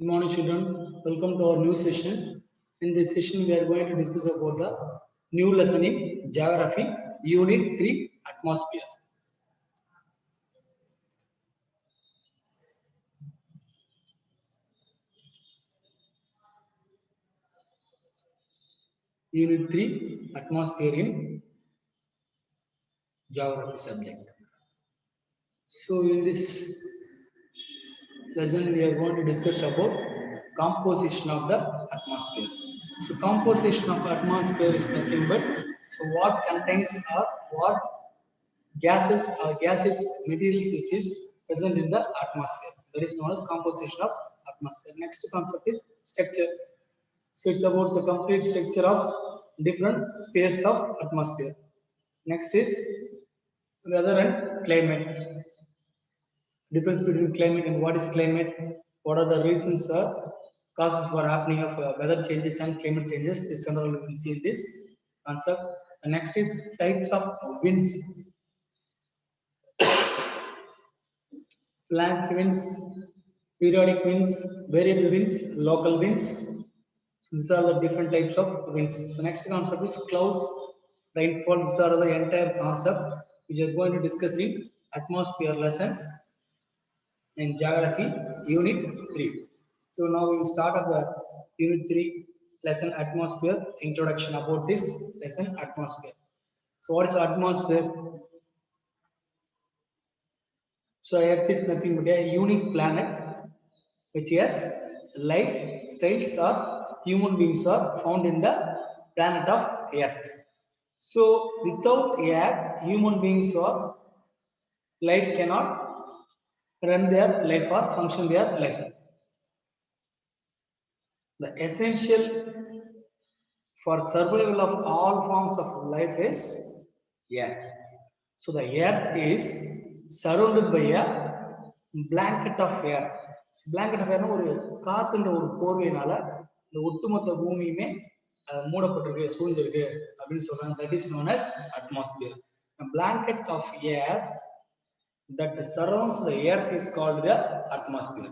Good morning, children. Welcome to our new session. In this session, we are going to discuss about the new lesson in Geography, Unit 3, Atmosphere. Unit 3, Atmosphere in Geography subject. So, in this lesson, we are going to discuss about composition of the atmosphere. So, composition of atmosphere is nothing but what contains or what gases or gaseous materials which is present in the atmosphere. That is known as composition of atmosphere. Next concept is structure. So it's about the complete structure of different spheres of atmosphere. Next is weather and climate. Difference between climate and what is climate? What are the reasons or causes for happening of weather changes and climate changes? This and all we will see in this concept. And next is types of winds. Flank winds, periodic winds, variable winds, local winds. So these are the different types of winds. So next concept is clouds, rainfall. These are the entire concept which we are going to discuss in atmosphere lesson in Geography Unit 3. So now we will start up the Unit 3 lesson atmosphere introduction about this lesson atmosphere. So what is atmosphere? So Earth is nothing but a unique planet which has life styles or human beings are found in the planet of Earth. So without Earth, human beings or life cannot run their life or function their life. The essential for survival of all forms of life is Earth. So the Earth is surrounded by a blanket of air. So blanket of air ஒரு காத்துன்ற ஒரு போர்வையினால இந்த ஒட்டுமொத்த பூமியுமே மூடப்பட்டிருக்கு சூழ்ந்திருக்கு அப்படின்னு சொல்றாங்க. That is known as atmosphere. A blanket of air that surrounds the earth is called the atmosphere.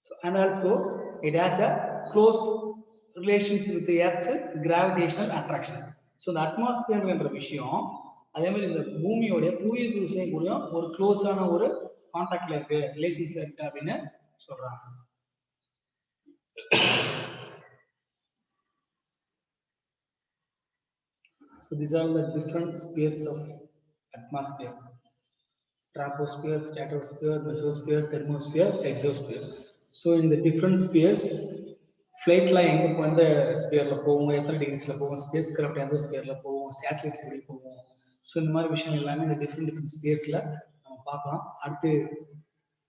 So and also it has a close relations with the earth's gravitational attraction. So the atmosphere என்ற விஷயம் அதே மாதிரி இந்த பூமியோட புவியீர்ப்பு விசையும் கூட ஒரு க்ளோஸான ஒரு கான்டாக்ட்ல இருக்கு ரிலேஷன்ஸ்ல இருக்கு அப்படின்னு சொல்றாங்க. So these are the different spheres of atmosphere: troposphere, stratosphere, mesosphere, thermosphere, exosphere. So in the different spheres, ஃப்ளைட்லாம் எங்கே எந்த ஸ்பியரில் போவோம், எத்தனை டிகிரிஸில் போவோம், ஸ்பேஸ் கிராஃப்ட் எந்த ஸ்பியரில் போவோம், சேட்டலைட்ஸ் எப்படி போவோம். ஸோ இந்த மாதிரி விஷயம் எல்லாமே இந்த டிஃப்ரெண்ட் ஸ்பேஸில் நம்ம பார்க்கலாம். அடுத்து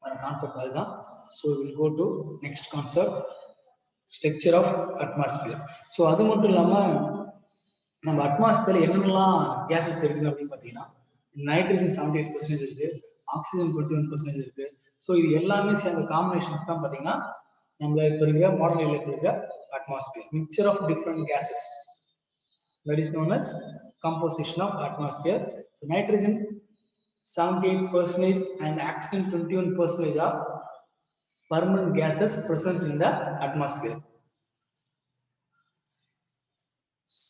வர கான்செப்ட் அதுதான். So will go to next concept, structure of atmosphere. So அது மட்டும் இல்லாமல் நம்ம அட்மாஸ்பியர் என்னென்னலாம் கேசஸ் இருக்குது அப்படின்னு பார்த்தீங்கன்னா, நைட்ரஜன் 78% இருக்குது, ஆக்சிஜன் 21% இருக்குது. ஸோ இது எல்லாமே சேர்ந்த காம்பினேஷன்ஸ் தான் பார்த்தீங்கன்னா நம்ம இப்போ இருக்கிற மாடர்ன் லைஃப் இருக்கிற atmosphere. Mixture of different gases, that is known as composition of atmosphere. So nitrogen 78% and oxygen 21% are permanent gases present in the atmosphere.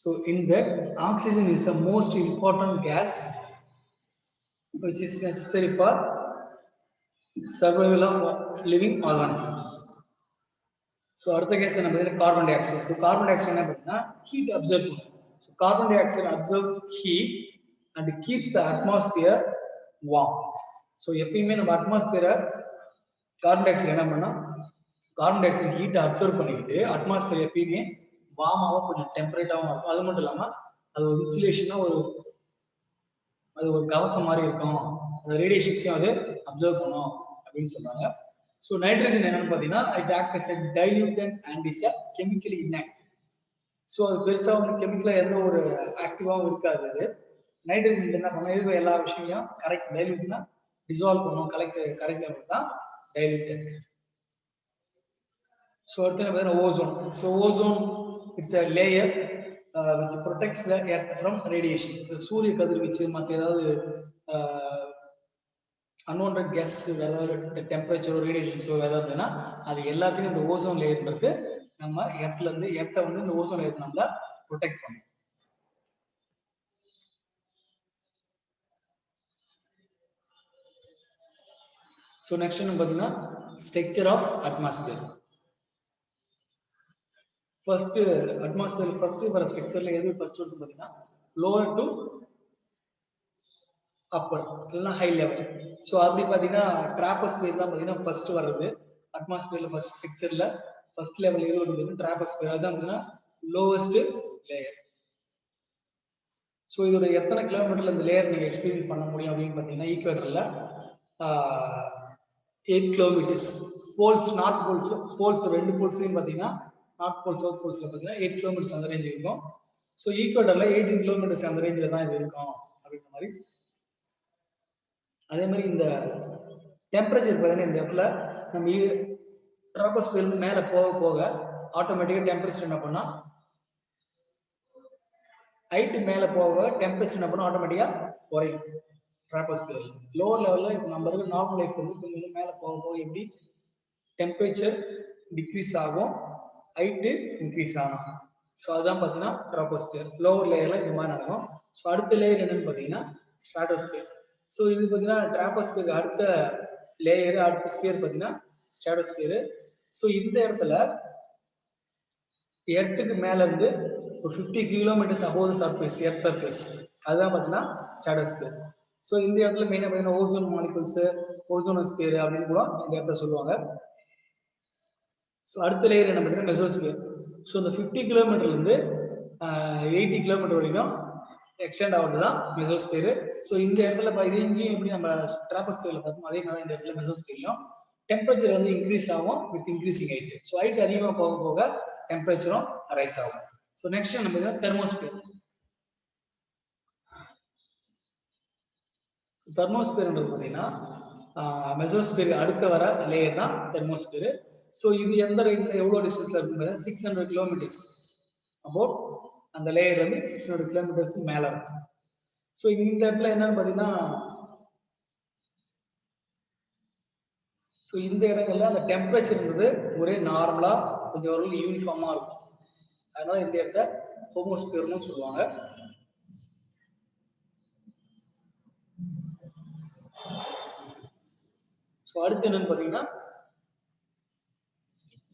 So in that, oxygen is the most important gas which is necessary for survival of living organisms. So அடுத்த case என்ன பார்த்தீங்கன்னா carbon di oxide. So carbon di oxide என்ன பார்த்தீங்கன்னா heat observe பண்ணும். So carbon di oxide absorbs heat and keeps the atmosphere warm. So எப்பயுமே நம்ம அட்மாஸ்பியரை carbon di oxide என்ன பண்ணா கார்பன் டை ஆக்சைடு ஹீட்டை அப்சர்வ் பண்ணிக்கிட்டு அட்மாஸ்பியர் எப்பயுமே வார்மாகவும் கொஞ்சம் டெம்பரேட்டாகவும் இருக்கும். அது மட்டும் இல்லாமல் அது ஒரு இன்சுலேஷனாக அது ஒரு கவசம் மாதிரி இருக்கும். அந்த ரேடியேஷன்ஸையும் அது அப்சர்வ் பண்ணும் அப்படின்னு சொன்னாங்க. ஸோ நைட்ரஜன் என்னன்னு பார்த்தீங்கன்னா it act as a diluent and is a chemically inactive. So அது பெருசாக வந்து கெமிக்கலாக எந்த ஒரு ஆக்டிவாகவும் இருக்காது. அது நைட்ரஜன் என்ன பண்ணணும், இருக்கிற எல்லா விஷயத்தையும் கரெக்ட் டைல்யூட்னா டிசால்வ் பண்ணும், கரெக்ட் தான் டைல்யூட்டன்ட். ஸோ அடுத்து என்ன பார்த்தீங்கன்னா ozone. So ozone it's a layer which protects the earth from radiation. சூரிய கதிர்வீச்சு மற்ற ஏதாவது அன்வான்ட் கேஸ் ஏதாவது டெம்பரேச்சரோ ரேடியேஷன்ஸோ ஏதாவது இருந்ததுன்னா அது எல்லாத்தையும் இந்த ஓசோன் லேயர்ன்றது நம்ம எர்த்தை வந்து இந்த ஓசோன் லேயர் நம்மள ப்ரொடெக்ட் பண்ணும். ஸோ நெக்ஸ்ட் என்ன பார்த்தீங்கன்னா structure of atmosphere. First atmosphere first வர ஸ்ட்ரக்சர்ல எது ஃபர்ஸ்ட் வந்து பார்த்தீங்கன்னா லோவர் டு அப்பர் இல்லைன்னா ஹை லெவல். ஸோ அப்படி பார்த்தீங்கன்னா ட்ராப்போஸ்பியர் தான் பார்த்தீங்கன்னா ஃபர்ஸ்ட் வர்றது அட்மாஸ்பியர்ல ஃபர்ஸ்ட் ஸ்ட்ரக்சர்ல ஃபர்ஸ்ட் லெவல் எது வந்து ட்ராப்போஸ்பியர் தான் பார்த்தீங்கன்னா லோவஸ்ட் லேயர். ஸோ இதோட எத்தனை கிலோமீட்டர்ல இந்த லேயர் நீங்க எக்ஸ்பீரியன்ஸ் பண்ண முடியும் அப்படின்னு பார்த்தீங்கன்னா ஈக்குவேட்டர்ல 8 கிலோமீட்டர்ஸ். போல்ஸ் நார்த் போல்ஸ் ரெண்டு போல்ஸ்லையும் பார்த்தீங்கன்னா நார்த் போல் சவுத் போல்ஸ்ல பார்த்தீங்கன்னா 8 கிலோமீட்டர்ஸ் அந்த ரேஞ்ச் இருக்கும். ஸோ ஈக்குவேட்டர்ல 18 கிலோமீட்டர்ஸ் அந்த ரேஞ்சில் தான் இது இருக்கும் அப்படின்ற மாதிரி. அதே மாதிரி இந்த டெம்பரேச்சர் பார்த்தீங்கன்னா இந்த இடத்துல நம்ம ட்ராப்போஸ்பியர் மேலே போக போக ஆட்டோமேட்டிக்காக டெம்பரேச்சர் என்ன பண்ணா ஹைட் மேலே போக டெம்பரேச்சர் என்ன பண்ணா ஆட்டோமேட்டிக்காக குறையும். ட்ராப்போஸ்பியர் லோவர் லெவலில் இப்போ நம்ம இருக்கிற நார்மல் லைஃப் வந்து கொஞ்சம் மேலே போக போக எப்படி டெம்பரேச்சர் டிக்ரீஸ் ஆகும் ஹைட்டு இன்க்ரீஸ் ஆகும். ஸோ அதுதான் பார்த்தீங்கன்னா ட்ராப்போஸ்பியர். லோவர் லேயர்ல இந்த மாதிரி நடக்கும். ஸோ அடுத்த லேயர் என்னன்னு பார்த்தீங்கன்னா ஸ்ட்ராட்டோஸ்பியர். ஸோ இது பார்த்தீங்கன்னா ட்ராப்போஸ்பியர் அடுத்த லேயர் அடுத்த ஸ்பியர் பார்த்தீங்கன்னா ஸ்ட்ராட்டோஸ்பியர். ஸோ இந்த இடத்துல எர்த்துக்கு மேல இருந்து ஒரு 50 kilometres above the surface earth surface அதுதான் பார்த்தீங்கன்னா ஸ்ட்ராட்டோஸ்பியர். ஸோ இந்த இடத்துல மெயினாக பார்த்தீங்கன்னா ஓசோன் மாலிகுல்ஸ் ஓசோனோஸ்பியர் அப்படின்னு கூட இந்த இடத்துல சொல்லுவாங்க. ஸோ அடுத்த லேயர் என்ன பார்த்தீங்கன்னா மெசோஸ்பியர். ஸோ இந்த 50 கிலோமீட்டர்லேருந்து 80 கிலோமீட்டர் வரைக்கும் எக்ஸ்டெண்ட் ஆகுது தான் மெசோஸ்பியர். ஸோ இந்த இடத்துல இது இங்கேயும் எப்படி நம்ம ட்ராப்போஸ்பியர்ல பார்த்தோம் அதே மாதிரி இந்த இடத்துல மெசோஸ்பியர்லையும் டெம்பரேச்சர் வந்து இன்க்ரீஸ் ஆகும் with increasing height. So height அதிகமாக போக போக டெம்பரேச்சரும் ரைஸ் ஆகும். ஸோ நெக்ஸ்ட் நம்ம பார்த்தீங்கன்னா தெர்மோஸ்பியர். தெர்மோஸ்பியர்ன்றது பார்த்தீங்கன்னா மெசோஸ்பியர் அடுத்த வர லேயர் தான் தெர்மோஸ்பியர். ஸோ இது எந்த ரேஞ்சில் எவ்வளோ டிஸ்டன்ஸ்ல இருக்குன்னு 600 கிலோமீட்டர்ஸ் அபவுட் அந்த லேயர் வந்து 600 கிலோமீட்டர்ஸ் மேலே இருக்கும். ஸோ இந்த இடத்துல என்னன்னு பார்த்தீங்கன்னா ஸோ இந்த இடங்கள்ல அந்த டெம்பரேச்சர்ன்றது ஒரே நார்மலா கொஞ்சம் ஒரு யூனிஃபார்மா இருக்கும். அதனால இந்த இடத்த ஹோமோஸ்பியர்னு சொல்லுவாங்க. ஸோ அடுத்து என்னன்னு பார்த்தீங்கன்னா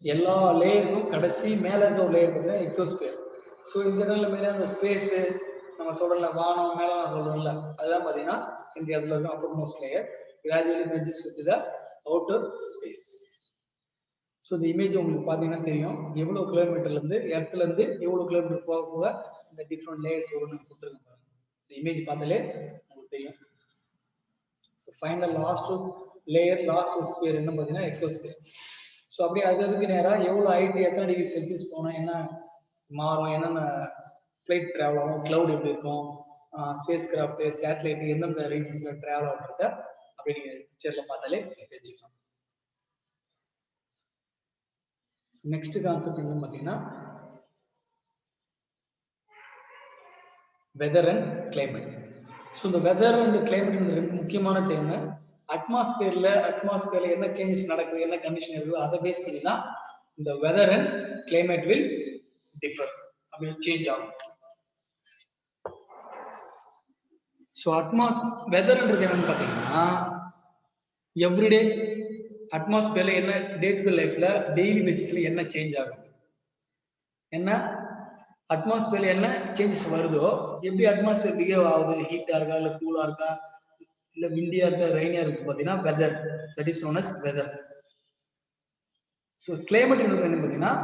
எல்லா லேயருக்கும் கடைசி மேல இருக்க ஒரு லேயர் பார்த்தீங்கன்னா எக்ஸோஸ்பியர். ஸோ இந்த இடத்துல மேலே அந்த ஸ்பேஸ் நம்ம சொல்றோம்ல வானம் மேலே நான் சொல்றோம்ல அதுதான் பார்த்தீங்கன்னா இந்த இடத்துல இருக்கும் upper most layer gradually merges with the outer space. So இந்த இமேஜ் உங்களுக்கு பார்த்தீங்கன்னா தெரியும் எவ்வளோ கிலோமீட்டர்ல இருந்து எர்த்ல இருந்து எவ்வளோ கிலோமீட்டர் போக போக இந்த டிஃப்ரெண்ட் லேயர்ஸ் வரும்னு கொடுத்துருக்காங்க. இந்த இமேஜ் பார்த்தாலே உங்களுக்கு தெரியும். So final last layer last sphere என்ன பார்த்தீங்கன்னா எக்ஸோஸ்பியர். ஸோ அப்படியே அதுக்கு நேராக எவ்வளோ ஹைட் எத்தனை டிகிரி செல்சியஸ் போனால் என்ன மாறும் என்னென்ன ஃப்ளைட் ட்ராவல் ஆகும் கிளவுட் எப்படி இருக்கும் ஸ்பேஸ் கிராஃப்ட் சேட்டலைட் எந்தெந்த ரீஜன்ஸில் ட்ராவல் ஆகுறத அப்படி நீங்கள் பிக்சரில் பார்த்தாலே தெரிஞ்சுக்கலாம். நெக்ஸ்ட் கான்செப்ட் என்னன்னு பார்த்தீங்கன்னா வெதர் அண்ட் கிளைமேட். ஸோ இந்த வெதர் அண்ட் கிளைமேட் ரெண்டு முக்கியமான டைம். அட்மாஸ்பியர்ல என்ன சேஞ்சஸ் நடக்குது என்ன கண்டிஷன் இருக்குது அதை பேஸ் பண்ணி தான் இந்த weather and climate will differ அப்படி சேஞ்ச் ஆகும். ஸோ வெதர்ன்றது என்னன்னு பார்த்தீங்கன்னா எவ்ரிடே அட்மாஸ்பியர்ல என்ன டே டு டே லைஃப்ல டெய்லி பேசிஸ்ல என்ன சேஞ்ச் ஆகுது என்ன அட்மாஸ்பியர்ல என்ன சேஞ்சஸ் வருதோ எப்படி அட்மாஸ்பியர் பிஹேவ் ஆகுது ஹீட்டா இருக்கா இல்லை கூலா இருக்கா இல்ல விண்டியா இருக்கா ரெய்னியா இருக்கு பார்த்தீங்கன்னா weather that is known as weather. So climate என்ன பார்த்தீங்கன்னா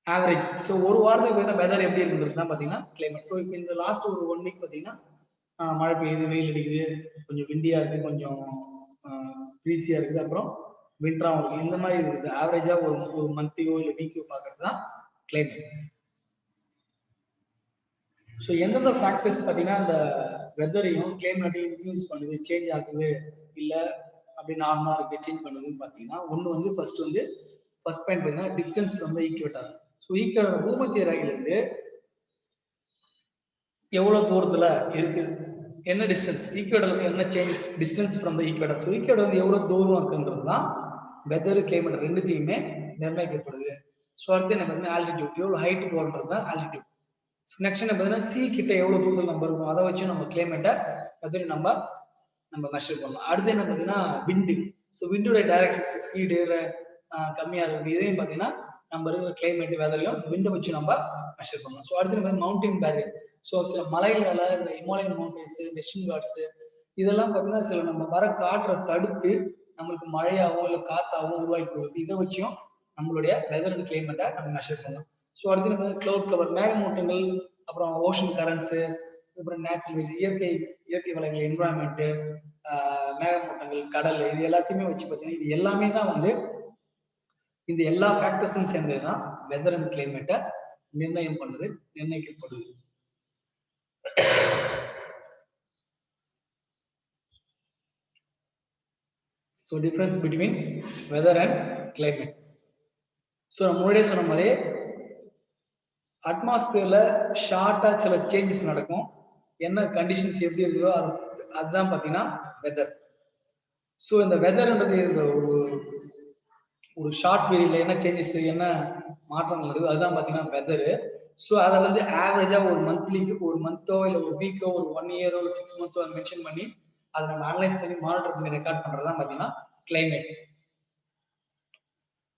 ஆவரேஜ். ஸோ ஒரு வாரத்துக்கு பார்த்தீங்கன்னா வெதர் எப்படி இருக்குன்றது தான் பார்த்தீங்கன்னா கிளைமேட். ஸோ இப்போ இந்த லாஸ்ட் ஒரு 1 வீக் பார்த்தீங்கன்னா மழை பெய்யுது வெயில் அடிக்குது கொஞ்சம் விண்டியா இருக்கு கொஞ்சம் ப்ரீஸியா இருக்குது அப்புறம் விண்டராகவும் இருக்கு. இந்த மாதிரி இருக்குது ஆவரேஜா ஒரு மந்த்தையோ இல்லை வீக்கையோ பார்க்கறது தான் கிளைமேட். ஸோ எந்தெந்த ஃபேக்டர்ஸ் பார்த்தீங்கன்னா அந்த வெதரையும் கிளைமேட்டையும் இன்ஃப்ளூயன்ஸ் பண்ணுது சேஞ்ச் ஆகுது இல்லை அப்படி நார்மலா இருக்கு சேஞ்ச் பண்ணுதுன்னு பார்த்தீங்கன்னா ஒன்று வந்து ஃபர்ஸ்ட் பாயிண்ட் பார்த்தீங்கன்னா distance from the equator. So equator பூமத்திய ரேகையிலிருந்து எவ்வளவு தூரத்துல இருக்கு என்ன டிஸ்டன்ஸ் ஈக்குவேட்டர் என்ன change distance from the equator. So equator வந்து எவ்வளோ தூரம் இருக்குன்றது தான் வெதர் கிளைமேட் ரெண்டுத்தையுமே நிர்ணயிக்கப்படுது. ஸோ அடுத்து என்ன பார்த்தீங்கன்னா ஆல்டிடியூட், எவ்வளோ ஹைட் போகிறது தான் ஆல்டிடியூட். ஸோ நெக்ஸ்ட் என்ன பார்த்தீங்கன்னா சி கிட்ட எவ்வளோ தூரம் நம்ம இருக்கும் அதை வச்சு நம்ம கிளைமேட்டை வெதர் நம்ம மெஷர் பண்ணலாம். அடுத்து என்ன பார்த்தீங்கன்னா விண்டு. ஸோ விண்டோட டைரக்ஷன் ஸ்பீடு கம்மியாக இருக்குது, இதையும் பார்த்தீங்கன்னா நம்ம இருக்கிற கிளைமேட் வெதரையும் விண்டை வச்சு நம்ம மெஷர் பண்ணலாம். ஸோ அடுத்து நம்ம மவுண்டைன் பேரியர். ஸோ சில மலைகளை இந்த ஹிமாலயன் மவுண்டன்ஸ், வெஸ்டர்ன் காட்ஸ் இதெல்லாம் பார்த்தீங்கன்னா சில நம்ம வர காற்றை தடுத்து நம்மளுக்கு மழையாகவும் இல்லை காத்தாகவும் உருவாக்கி கொடுக்குது. இதை வச்சும் நம்மளுடைய வெதர் அண்ட் கிளைமேட்டை நம்ம மெஷர் பண்ணலாம். ஸோ அடுத்து நம்ம கிளவுட் கவர், மேகமூட்டங்கள், அப்புறம் ஓஷன் கரண்ட்ஸு, அப்புறம் நேச்சுரல் இயற்கை வளங்கள், என்வரான்மெண்ட்டு, மேகமூட்டங்கள், கடல், இது எல்லாத்தையுமே வச்சு பார்த்தீங்கன்னா இது எல்லாமே தான் வந்து இந்த எல்லா ஃபேக்டர்ஸும் சேர்ந்தது தான் வெதர் அண்ட் கிளைமேட்டை நிர்ணயிக்கப்படுது. So difference between weather and climate. So நம்ம முன்னாடியே சொன்ன மாதிரி அட்மாஸ்பியர்ல ஷார்ட்டா சில சேஞ்சஸ் நடக்கும். என்ன கண்டிஷன்ஸ் எப்படி இருக்குதோ அதுதான் பார்த்தீங்கன்னா வெதர். ஸோ இந்த வெதர்ன்றது இந்த ஒரு ஷார்ட் பீரியட்ல என்ன சேஞ்சஸ், என்ன மாற்றங்கள் இருக்குது அதுதான் பார்த்தீங்கன்னா வெதரு. ஸோ அதை வந்து ஆவரேஜா ஒரு மந்தோ இல்லை ஒரு வீக்கோ ஒரு 1 இயரோ இல்லை 6 மந்த்தோ அதை மென்ஷன் பண்ணி அதை நம்ம அனலைஸ் பண்ணி மானிட்டர் பண்ணி ரெக்கார்ட் பண்றதுதான் பார்த்தீங்கன்னா கிளைமேட்.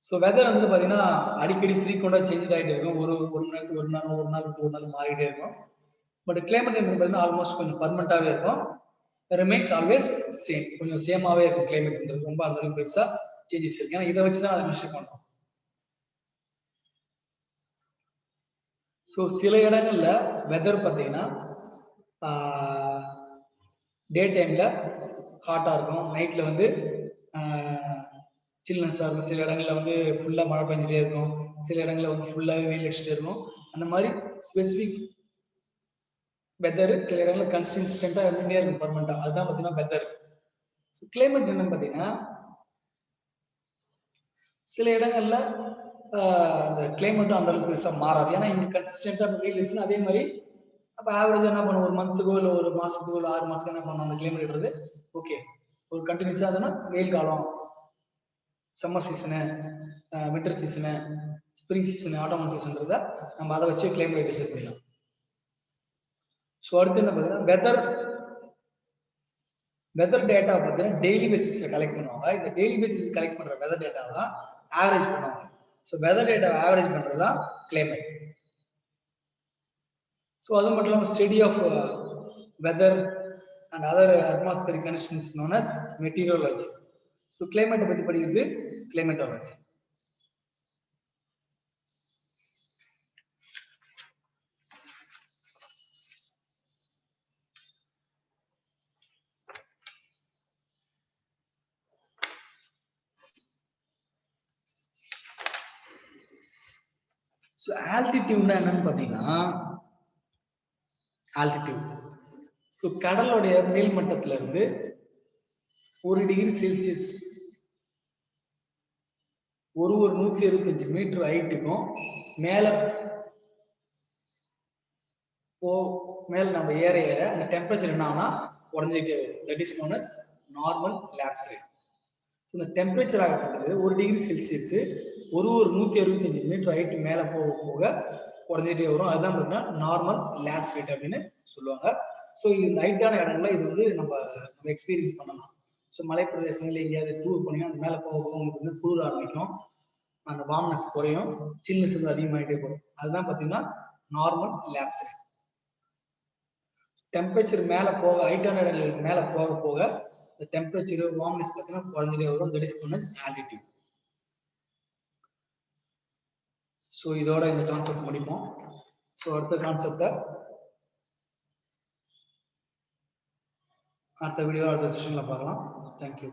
ஸோ வெதர் வந்து பார்த்தீங்கன்னா அடிக்கடி ஃப்ரீக்வெண்டாக சேஞ்ச் ஆகிட்டே இருக்கும். ஒரு மணி நேரத்துக்கு ஒரு நாள் விட்டு ஒரு நாள் மாறிட்டே இருக்கும். பட் கிளைமேட் பார்த்தீங்கன்னா ஆல்மோஸ்ட் கொஞ்சம் பர்மனண்டாகவே இருக்கும். ரிமைன்ஸ் ஆல்வேஸ் சேம், கொஞ்சம் சேமாவே இருக்கும் கிளைமேட். ரொம்ப அந்த அளவுக்கு பெருசா சேஞ்சஸ் இருக்கு. ஏன்னா இதை வச்சு தான் அதை மெஷர் பண்றோம். ஸோ சில இடங்கள்ல வெதர் பார்த்தீங்கன்னா டே டைம்ல ஹாட்டா இருக்கும், நைட்ல வந்து சில்னஸா இருக்கும். சில இடங்கள்ல வந்து ஃபுல்லா மழை பெஞ்சிட்டே இருக்கும், சில இடங்கள்ல வந்து ஃபுல்லாவே வெயில் அடிச்சுட்டே இருக்கும். அந்த மாதிரி ஸ்பெசிபிக் வெதர் சில இடங்கள்ல கன்சிஸ்டன்டா இருந்துட்டே இருக்கும் பர்மனண்டா. அதுதான் பார்த்தீங்கன்னா வெதர். கிளைமேட் என்னன்னு பார்த்தீங்கன்னா சில இடங்கள்ல அந்த கிளைமேட்டும் அந்த அளவுக்கு பெருசா மாறாது. ஏன்னா இங்க கன்சிஸ்டன்டா வெயில் அடிச்சுன்னா அதே மாதிரி அப்ப ஆவரேஜா என்ன பண்ணுவோம், ஒரு மந்த்துக்கோ இல்லை ஒரு மாசத்துக்கோ இல்லை 6 மாசத்துக்கு என்ன பண்ணுவோம் அந்த கிளைமேட்ன்றது ஓகே ஒரு கண்டினியூஸா அதுனா வெயில் காலம், summer season, winter season, spring season, autumn சீசன்றத நம்ம அதை வச்சு கிளைமேட் டிசைட் பண்ணிடலாம். ஸோ அடுத்து என்ன பார்த்தீங்கன்னா வெதர் டேட்டா பார்த்தீங்கன்னா டெய்லி பேசிஸ்ல கலெக்ட் பண்ணுவாங்க. இந்த டெய்லி பேசிஸ் கலெக்ட் பண்ற வெதர் டேட்டா தான் ஆவரேஜ் பண்ணுவாங்க. ஸோ வெதர் டேட்டாவை ஆவரேஜ் பண்றது தான் கிளைமேட். ஸோ அது மட்டும் இல்லாமல் study of weather and other atmospheric conditions known as meteorology. So கிளைமேட்டை பற்றி படிக்கிறது கிளைமேட்டாலஜி. ஸோ ஆல்டிடியூட்னா என்னன்னு பார்த்தீங்கன்னா ஆல்டிடியூட் ஸோ கடலுடைய மேல் மட்டத்துல இருந்து 1 டிகிரி செல்சியஸ் ஒரு 125 மீட்டர் ஹைட்டுக்கும் மேல நம்ம ஏற அந்த டெம்பரேச்சர் என்ன ஆகும்னா குறைஞ்சிட்டே வரும். That is known as normal lapse rate. இந்த டெம்பரேச்சர் ஆகப்பட்டது 1 டிகிரி செல்சியஸ் ஒரு 125 மீட்டர் ஹைட்டு மேல போக குறைஞ்சிட்டே வரும். அதுதான் பார்த்தீங்கன்னா நார்மல் லேப்ஸ் ரேட் அப்படின்னு சொல்லுவாங்க. ஸோ இது ஹைட்டான இடங்கள்ல இது வந்து நம்ம எக்ஸ்பீரியன்ஸ் பண்ணலாம். ஸோ மலைப்பிரதேசங்கள் எங்கேயாவது டூர் பண்ணீங்கன்னா அந்த மேலே போக உங்களுக்கு வந்து குளிர ஆரம்பிக்கும், அந்த வார்ம்னஸ் குறையும், சில்னஸ் வந்து அதிகமாகிட்டே போகும். அதுதான் பார்த்தீங்கன்னா நார்மல் லேப்ஸ் ரேட். டெம்பரேச்சர் மேல போக ஹைட்டான இடங்களுக்கு மேல போக இந்த டெம்பரேச்சர் வார்ம்னஸ் பார்த்தீங்கன்னா குறைஞ்சிட்டே வரும். That is known as altitude. So இதோட இந்த கான்செப்ட் முடிப்போம். ஸோ அடுத்த கான்செப்டை அடுத்த வீடியோ அடுத்த செஷன்ல பார்க்கலாம். தேங்க்யூ.